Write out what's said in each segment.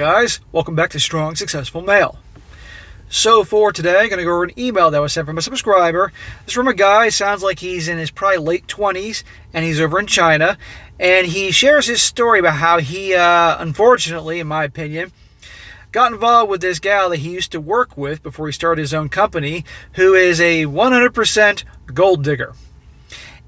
guys? Welcome back to Strong Successful Male. So for today, I'm going to go over an email that was sent from a subscriber. It's from a guy, sounds like he's in his probably late 20s, and he's over in China. And he shares his story about how he, unfortunately, in my opinion, got involved with this gal that he used to work with before he started his own company, who is a 100% gold digger.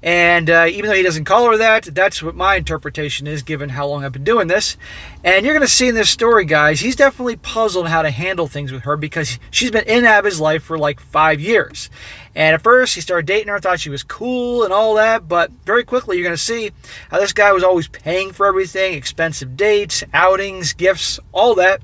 And even though he doesn't call her that, that's what my interpretation is, given how long I've been doing this. And you're going to see in this story, guys, he's definitely puzzled how to handle things with her because she's been in and out of his life for like 5 years. And at first, he started dating her, thought she was cool and all that, but very quickly you're going to see how this guy was always paying for everything, expensive dates, outings, gifts, all that.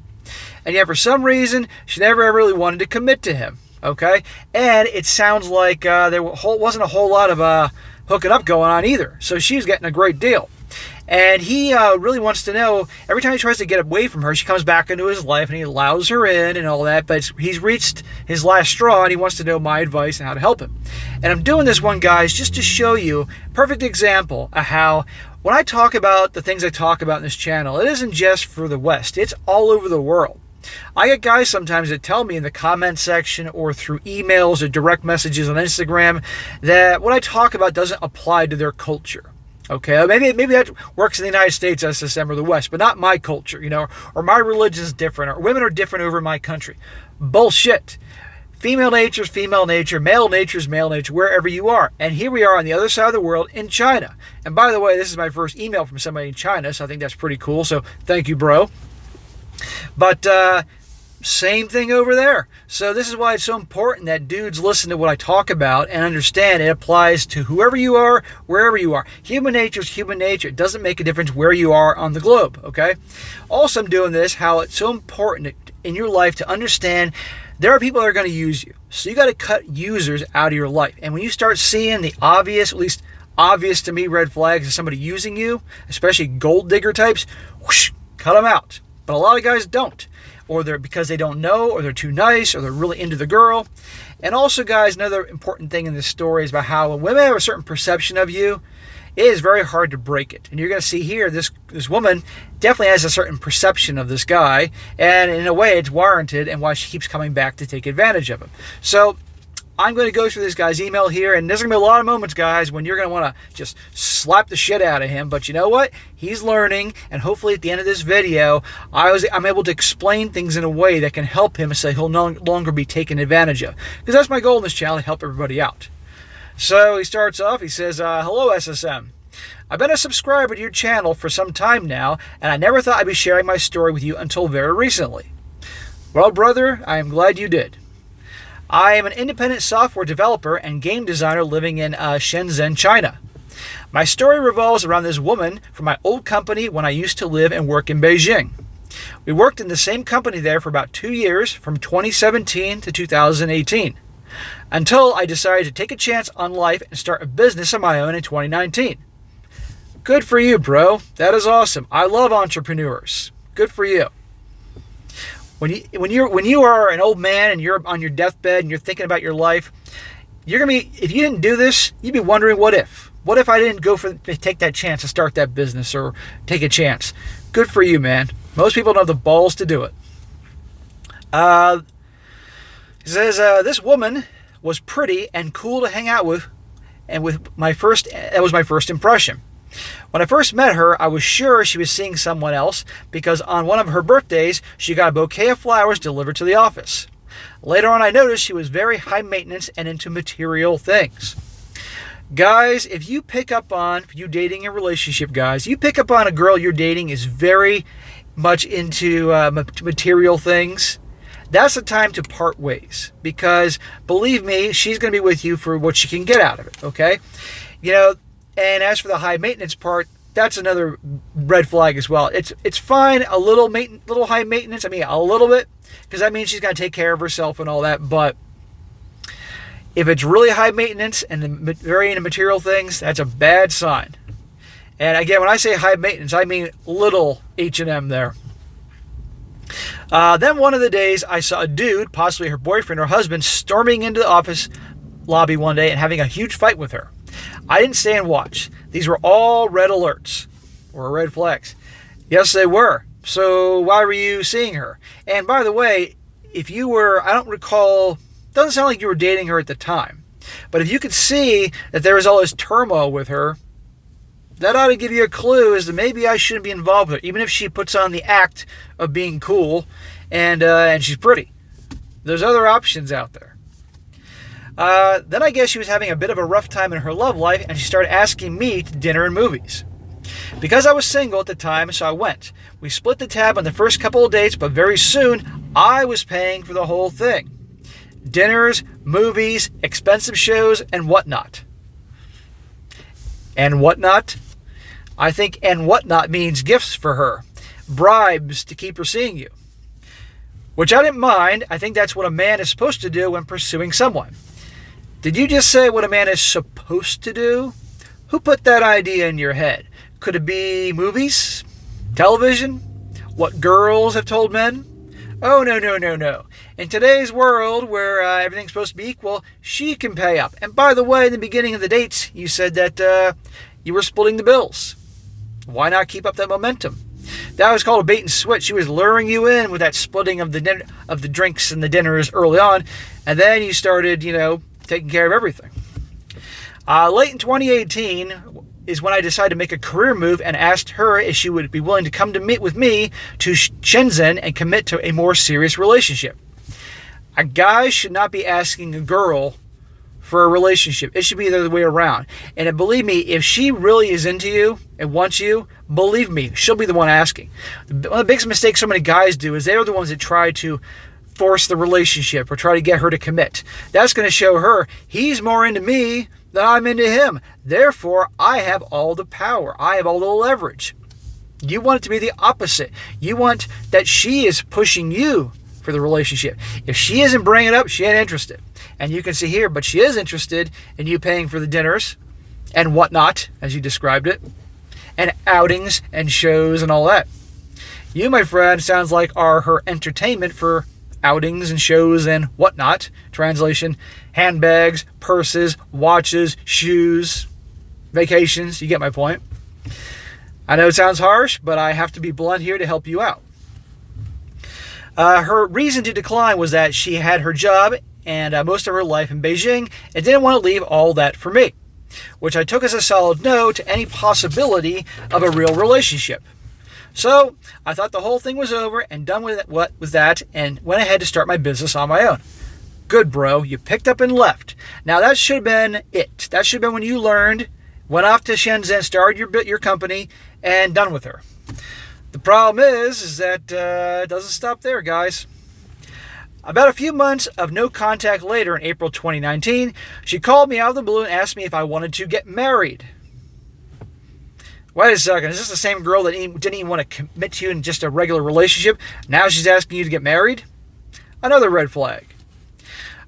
And yet for some reason, she never ever really wanted to commit to him, okay? And it sounds like there wasn't a whole lot of hooking up going on either. So she was getting a great deal. And he really wants to know, every time he tries to get away from her, she comes back into his life and he allows her in and all that, but he's reached his last straw and he wants to know my advice and how to help him. And I'm doing this one, guys, just to show you a perfect example of how when I talk about the things I talk about in this channel, it isn't just for the West, it's all over the world. I get guys sometimes that tell me in the comment section or through emails or direct messages on Instagram that what I talk about doesn't apply to their culture. Okay, maybe that works in the United States, SSM, or the West, but not my culture, or my religion's different, or women are different over in my country. Bullshit. Female nature is female nature, male nature is male nature, wherever you are. And here we are on the other side of the world in China. And by the way, this is my first email from somebody in China, so I think that's pretty cool, so thank you, bro. But same thing over there. So this is why it's so important that dudes listen to what I talk about and understand it applies to whoever you are, wherever you are. Human nature is human nature. It doesn't make a difference where you are on the globe, okay? Also, I'm doing this, how it's so important in your life to understand there are people that are going to use you. So you got to cut users out of your life. And when you start seeing the obvious, at least obvious to me, red flags of somebody using you, especially gold digger types, whoosh, cut them out. But a lot of guys don't, or they're because they don't know, or they're too nice, or they're really into the girl. And also, guys, another important thing in this story is about how when women have a certain perception of you, it is very hard to break it. And you're going to see here, this woman definitely has a certain perception of this guy, and in a way, it's warranted, and why she keeps coming back to take advantage of him. So I'm going to go through this guy's email here, and there's going to be a lot of moments, guys, when you're going to want to just slap the shit out of him. But you know what? He's learning, and hopefully at the end of this video, I'm able to explain things in a way that can help him so he'll no longer be taken advantage of. Because that's my goal in this channel, to help everybody out. So he starts off, he says, hello, SSM. I've been a subscriber to your channel for some time now, and I never thought I'd be sharing my story with you until very recently. Well, brother, I am glad you did. I am an independent software developer and game designer living in Shenzhen, China. My story revolves around this woman from my old company when I used to live and work in Beijing. We worked in the same company there for about 2 years, from 2017 to 2018, until I decided to take a chance on life and start a business of my own in 2019. Good for you, bro. That is awesome. I love entrepreneurs. Good for you. When you are an old man and you're on your deathbed and you're thinking about your life, if you didn't do this, you'd be wondering what if. What if I didn't take that chance to start that business or take a chance? Good for you, man. Most people don't have the balls to do it. He says, this woman was pretty and cool to hang out with, and that was my first impression. When I first met her, I was sure she was seeing someone else because on one of her birthdays, she got a bouquet of flowers delivered to the office. Later on, I noticed she was very high maintenance and into material things. Guys, if you dating a relationship, guys, you pick up on a girl you're dating is very much into material things, that's the time to part ways. Because, believe me, she's going to be with you for what she can get out of it, okay? And as for the high maintenance part, that's another red flag as well. It's fine, a little high maintenance. I mean, a little bit, because that means she's got to take care of herself and all that. But if it's really high maintenance and very into material things, that's a bad sign. And again, when I say high maintenance, I mean little H&M there. Then one of the days, I saw a dude, possibly her boyfriend or husband, storming into the office lobby one day and having a huge fight with her. I didn't stay and watch. These were all red alerts, or red flags. Yes, they were. So why were you seeing her? And by the way, if you were, I don't recall, doesn't sound like you were dating her at the time. But if you could see that there was all this turmoil with her, that ought to give you a clue as to maybe I shouldn't be involved with her, even if she puts on the act of being cool and she's pretty. There's other options out there. Then I guess she was having a bit of a rough time in her love life, and she started asking me to dinner and movies. Because I was single at the time, so I went. We split the tab on the first couple of dates, but very soon I was paying for the whole thing. Dinners, movies, expensive shows, and whatnot. And whatnot? I think and whatnot means gifts for her. Bribes to keep her seeing you. Which I didn't mind. I think that's what a man is supposed to do when pursuing someone. Did you just say what a man is supposed to do? Who put that idea in your head? Could it be movies? Television? What girls have told men? Oh, no. In today's world where everything's supposed to be equal, she can pay up. And by the way, in the beginning of the dates, you said that you were splitting the bills. Why not keep up that momentum? That was called a bait and switch. She was luring you in with that splitting of the drinks and the dinners early on. And then you started, taking care of everything. Late in 2018 is when I decided to make a career move and asked her if she would be willing to come to meet with me to Shenzhen and commit to a more serious relationship. A guy should not be asking a girl for a relationship. It should be the other way around. And believe me, if she really is into you and wants you, believe me, she'll be the one asking. One of the biggest mistakes so many guys do is they're the ones that try to force the relationship or try to get her to commit. That's going to show her he's more into me than I'm into him. Therefore, I have all the power. I have all the leverage. You want it to be the opposite. You want that she is pushing you for the relationship. If she isn't bringing it up, she ain't interested. And you can see here, but she is interested in you paying for the dinners and whatnot, as you described it, and outings and shows and all that. You, my friend, sounds like are her entertainment for outings and shows and whatnot. Translation, handbags, purses, watches, shoes, vacations. You get my point. I know it sounds harsh, but I have to be blunt here to help you out. Her reason to decline was that she had her job and most of her life in Beijing and didn't want to leave all that for me, which I took as a solid no to any possibility of a real relationship. So I thought the whole thing was over and done with that and went ahead to start my business on my own. Good, bro. You picked up and left. Now that should have been it. That should have been when you learned, went off to Shenzhen, started your company, and done with her. The problem is that it doesn't stop there, guys. About a few months of no contact later, in April 2019, she called me out of the blue and asked me if I wanted to get married. Wait a second, is this the same girl that didn't even want to commit to you in just a regular relationship? Now she's asking you to get married? Another red flag.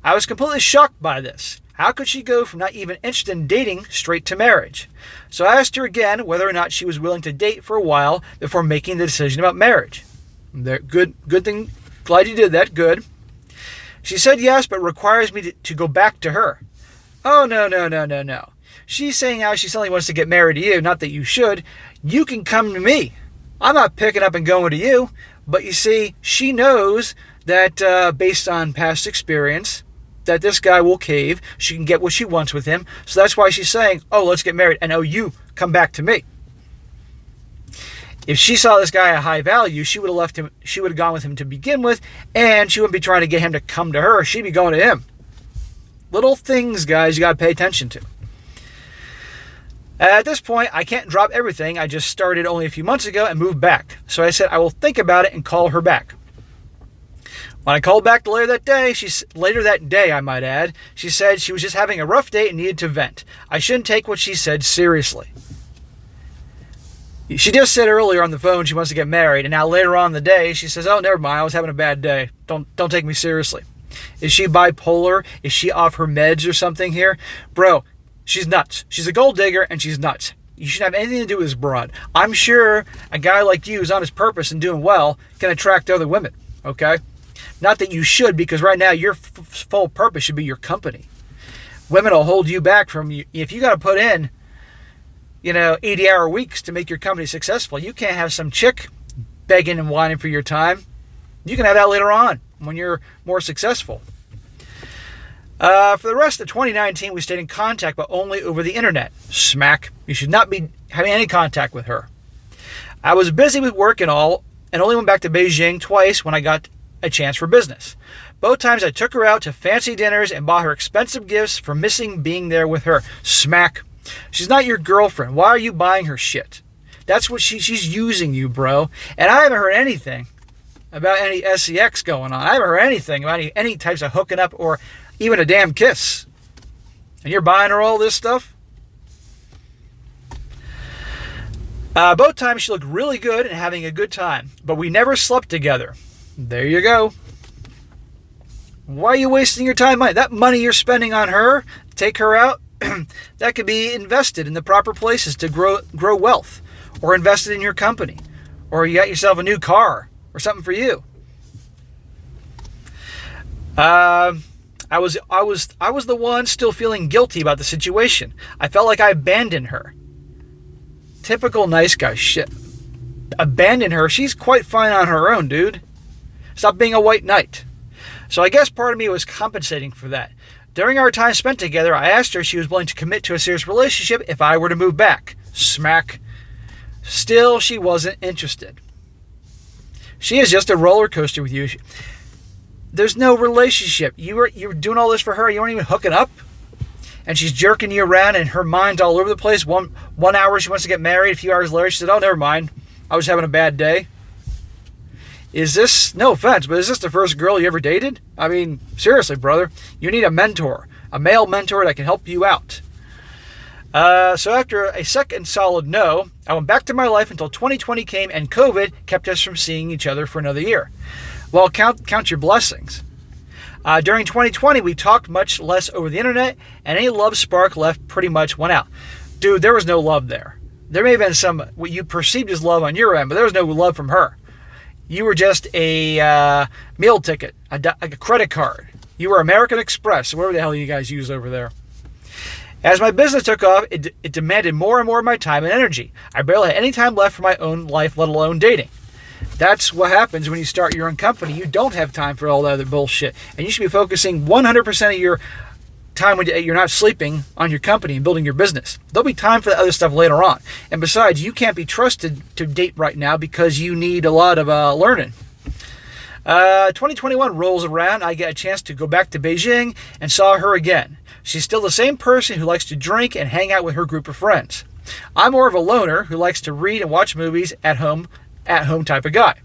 I was completely shocked by this. How could she go from not even interested in dating straight to marriage? So I asked her again whether or not she was willing to date for a while before making the decision about marriage. Good thing. Glad you did that. Good. She said yes, but requires me to go back to her. Oh, no. She's saying how she suddenly wants to get married to you, not that you should. You can come to me. I'm not picking up and going to you. But you see, she knows that based on past experience, that this guy will cave. She can get what she wants with him. So that's why she's saying, oh, let's get married. And oh, you come back to me. If she saw this guy at high value, she would have left him. She would have gone with him to begin with. And she wouldn't be trying to get him to come to her. She'd be going to him. Little things, guys, you got to pay attention to. At this point, I can't drop everything. I just started only a few months ago and moved back. So I said I will think about it and call her back. When I called back later that day, I might add, she said she was just having a rough day and needed to vent. I shouldn't take what she said seriously. She just said earlier on the phone she wants to get married, and now later on in the day, she says, oh, never mind, I was having a bad day. Don't take me seriously. Is she bipolar? Is she off her meds or something here? Bro, she's nuts. She's a gold digger, and she's nuts. You shouldn't have anything to do with this broad. I'm sure a guy like you who's on his purpose and doing well can attract other women, okay? Not that you should, because right now your full purpose should be your company. Women will hold you back from you. If you got to put in, 80-hour weeks to make your company successful, you can't have some chick begging and whining for your time. You can have that later on when you're more successful. For the rest of 2019, we stayed in contact, but only over the internet. Smack. You should not be having any contact with her. I was busy with work and all, and only went back to Beijing twice when I got a chance for business. Both times I took her out to fancy dinners and bought her expensive gifts for missing being there with her. Smack. She's not your girlfriend. Why are you buying her shit? That's what she's using you, bro. And I haven't heard anything about any sex going on. I haven't heard anything about any types of hooking up or even a damn kiss. And you're buying her all this stuff? Both times she looked really good and having a good time, but we never slept together. There you go. Why are you wasting your time? That money you're spending on her, take her out, that could be invested in the proper places to grow wealth, or invested in your company, or you got yourself a new car or something for you. I was the one still feeling guilty about the situation. I felt like I abandoned her. Typical nice guy shit. Abandon her? She's quite fine on her own, dude. Stop being a white knight. So I guess part of me was compensating for that. During our time spent together, I asked her if she was willing to commit to a serious relationship if I were to move back. Smack. Still, she wasn't interested. She is just a roller coaster with you. There's no relationship. You're doing all this for her. You aren't even hooking up. And she's jerking you around and her mind's all over the place. One hour she wants to get married. A few hours later she said, oh, never mind. I was having a bad day. Is this, no offense, but is this the first girl you ever dated? I mean, seriously, brother. You need a mentor. A male mentor that can help you out. So after a second solid no, I went back to my life until 2020 came and COVID kept us from seeing each other for another year. Well, count your blessings. During 2020, we talked much less over the internet, and any love spark left pretty much went out. Dude, there was no love there. There may have been some, what you perceived as love on your end, but there was no love from her. You were just a meal ticket, a credit card. You were American Express, whatever the hell you guys use over there. As my business took off, it demanded more and more of my time and energy. I barely had any time left for my own life, let alone dating. That's what happens when you start your own company. You don't have time for all the other bullshit. And you should be focusing 100% of your time when you're not sleeping on your company and building your business. There'll be time for the other stuff later on. And besides, you can't be trusted to date right now because you need a lot of learning. 2021 rolls around. I get a chance to go back to Beijing and saw her again. She's still the same person who likes to drink and hang out with her group of friends. I'm more of a loner who likes to read and watch movies at home type of guy.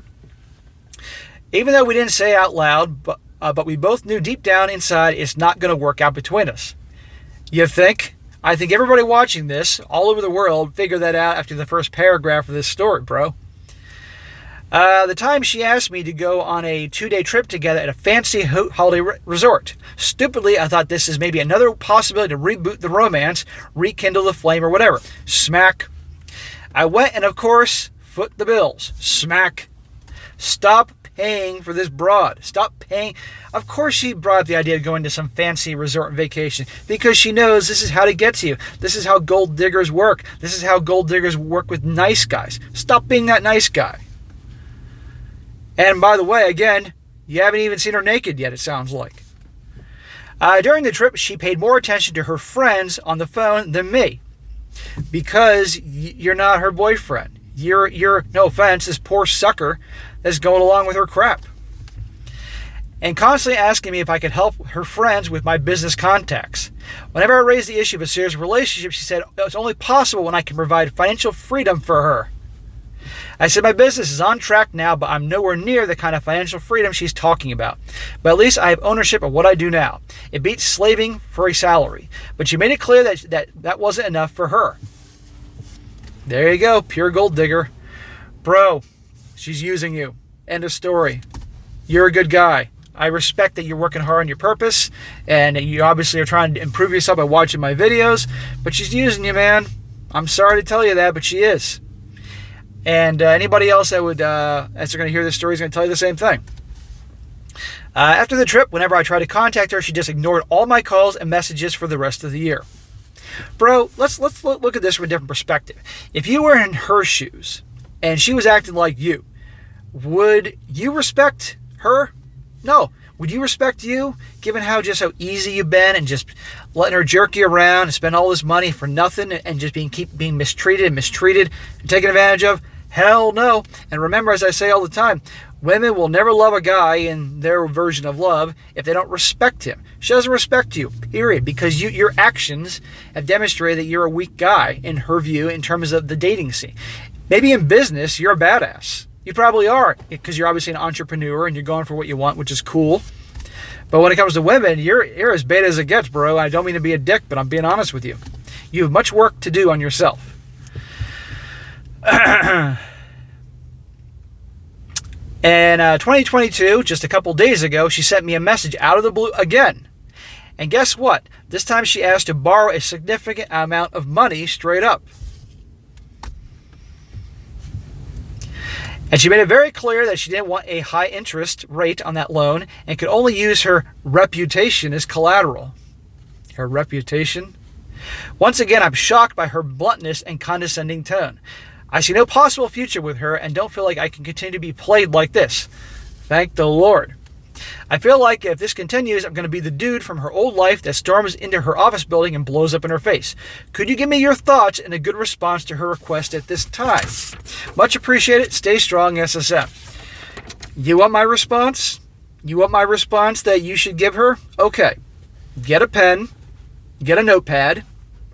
Even though we didn't say out loud, but we both knew deep down inside it's not going to work out between us. You think? I think everybody watching this all over the world figured that out after the first paragraph of this story, bro. The time she asked me to go on a 2-day trip together at a fancy holiday resort. Stupidly, I thought this is maybe another possibility to reboot the romance, rekindle the flame or whatever. Smack. I went and of course, foot the bills. Smack. Stop paying for this broad. Stop paying. Of course she brought up the idea of going to some fancy resort vacation because she knows this is how to get to you. This is how gold diggers work. This is how gold diggers work with nice guys. Stop being that nice guy. And by the way, again, you haven't even seen her naked yet, it sounds like. During the trip, she paid more attention to her friends on the phone than me because you're not her boyfriend. You're, no offense, this poor sucker that's going along with her crap. And constantly asking me if I could help her friends with my business contacts. Whenever I raised the issue of a serious relationship, she said it's only possible when I can provide financial freedom for her. I said my business is on track now, but I'm nowhere near the kind of financial freedom she's talking about. But at least I have ownership of what I do now. It beats slaving for a salary. But she made it clear that wasn't enough for her. There you go, pure gold digger. Bro, she's using you. End of story. You're a good guy. I respect that you're working hard on your purpose, and you obviously are trying to improve yourself by watching my videos, but she's using you, man. I'm sorry to tell you that, but she is. And anybody else that would, as they're going to hear this story, is going to tell you the same thing. After the trip, whenever I tried to contact her, she just ignored all my calls and messages for the rest of the year. Bro, let's look at this from a different perspective. If you were in her shoes and she was acting like you, would you respect her? No. Would you respect you, given how easy you've been and just letting her jerk you around and spend all this money for nothing and just keep being mistreated and taken advantage of? Hell no. And remember, as I say all the time, women will never love a guy in their version of love if they don't respect him. She doesn't respect you, period, because your actions have demonstrated that you're a weak guy in her view in terms of the dating scene. Maybe in business, you're a badass. You probably are, because you're obviously an entrepreneur and you're going for what you want, which is cool. But when it comes to women, you're as beta as it gets, bro. I don't mean to be a dick, but I'm being honest with you. You have much work to do on yourself. In 2022, just a couple days ago, she sent me a message out of the blue again. And guess what? This time she asked to borrow a significant amount of money straight up. And she made it very clear that she didn't want a high interest rate on that loan and could only use her reputation as collateral. Her reputation? Once again, I'm shocked by her bluntness and condescending tone. I see no possible future with her and don't feel like I can continue to be played like this. Thank the Lord. I feel like if this continues, I'm going to be the dude from her old life that storms into her office building and blows up in her face. Could you give me your thoughts and a good response to her request at this time? Much appreciated. Stay strong, SSM. You want my response? You want my response that you should give her? Okay. Get a pen. Get a notepad.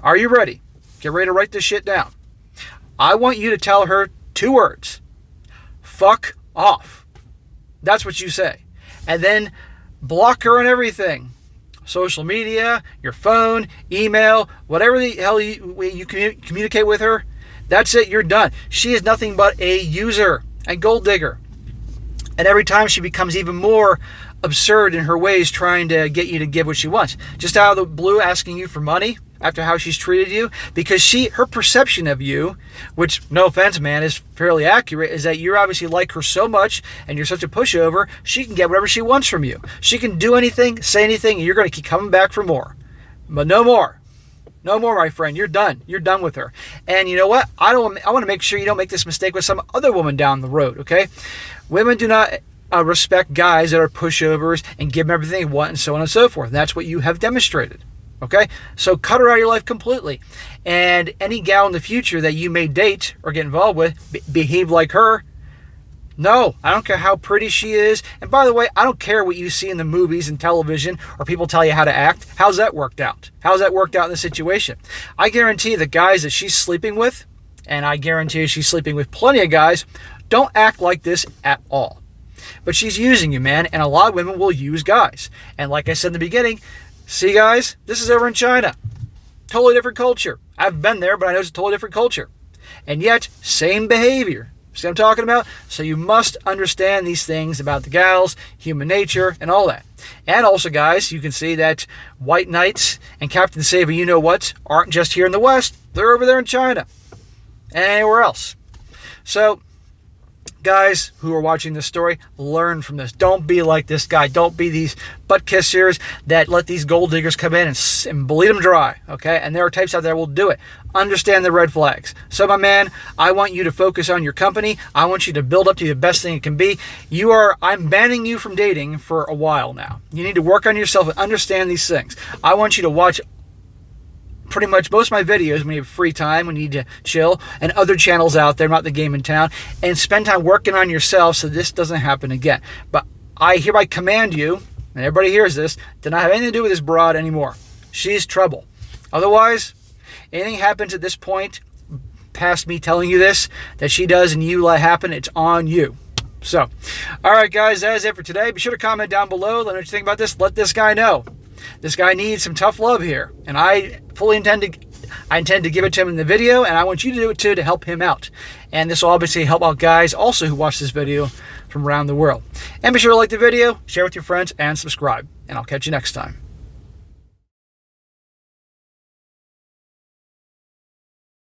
Are you ready? Get ready to write this shit down. I want you to tell her 2 words. Fuck off. That's what you say. And then block her on everything. Social media, your phone, email, whatever the hell you communicate with her. That's it, you're done. She is nothing but a user and gold digger. And every time she becomes even more absurd in her ways trying to get you to give what she wants. Just out of the blue asking you for money after how she's treated you. Because her perception of you, which, no offense, man, is fairly accurate, is that you obviously like her so much and you're such a pushover, she can get whatever she wants from you. She can do anything, say anything, and you're going to keep coming back for more. But no more. No more, my friend. You're done. You're done with her. And you know what? I want to make sure you don't make this mistake with some other woman down the road, okay? Women do not respect guys that are pushovers and give them everything they want and so on and so forth. And that's what you have demonstrated. Okay? So cut her out of your life completely. And any gal in the future that you may date or get involved with, behave like her. No, I don't care how pretty she is. And by the way, I don't care what you see in the movies and television or people tell you how to act. How's that worked out? How's that worked out in this situation? I guarantee the guys that she's sleeping with, and I guarantee she's sleeping with plenty of guys, don't act like this at all. But she's using you, man, and a lot of women will use guys. And like I said in the beginning, see, guys, this is over in China. Totally different culture. I've been there, but I know it's a totally different culture. And yet, same behavior. See what I'm talking about? So you must understand these things about the gals, human nature, and all that. And also, guys, you can see that white knights and Captain Save a you-know-what aren't just here in the West. They're over there in China and anywhere else. So, guys who are watching this story, learn from this. Don't be like this guy. Don't be these butt kissers that let these gold diggers come in and bleed them dry, okay? And there are types out there that will do it. Understand the red flags. So, my man, I want you to focus on your company. I want you to build up to the best thing it can be. I'm banning you from dating for a while now. You need to work on yourself and understand these things. I want you to watch pretty much most of my videos when you have free time, when you need to chill, and other channels out there, not the game in town, and spend time working on yourself so this doesn't happen again. But I hereby command you, and everybody hears this, to not have anything to do with this broad anymore. She's trouble. Otherwise, anything happens at this point, past me telling you this, that she does and you let happen, it's on you. So, all right, guys, that is it for today. Be sure to comment down below. Let me know what you think about this. Let this guy know. This guy needs some tough love here, and I intend to give it to him in the video, and I want you to do it too to help him out. And this will obviously help out guys also who watch this video from around the world. And be sure to like the video, share with your friends, and subscribe. And I'll catch you next time.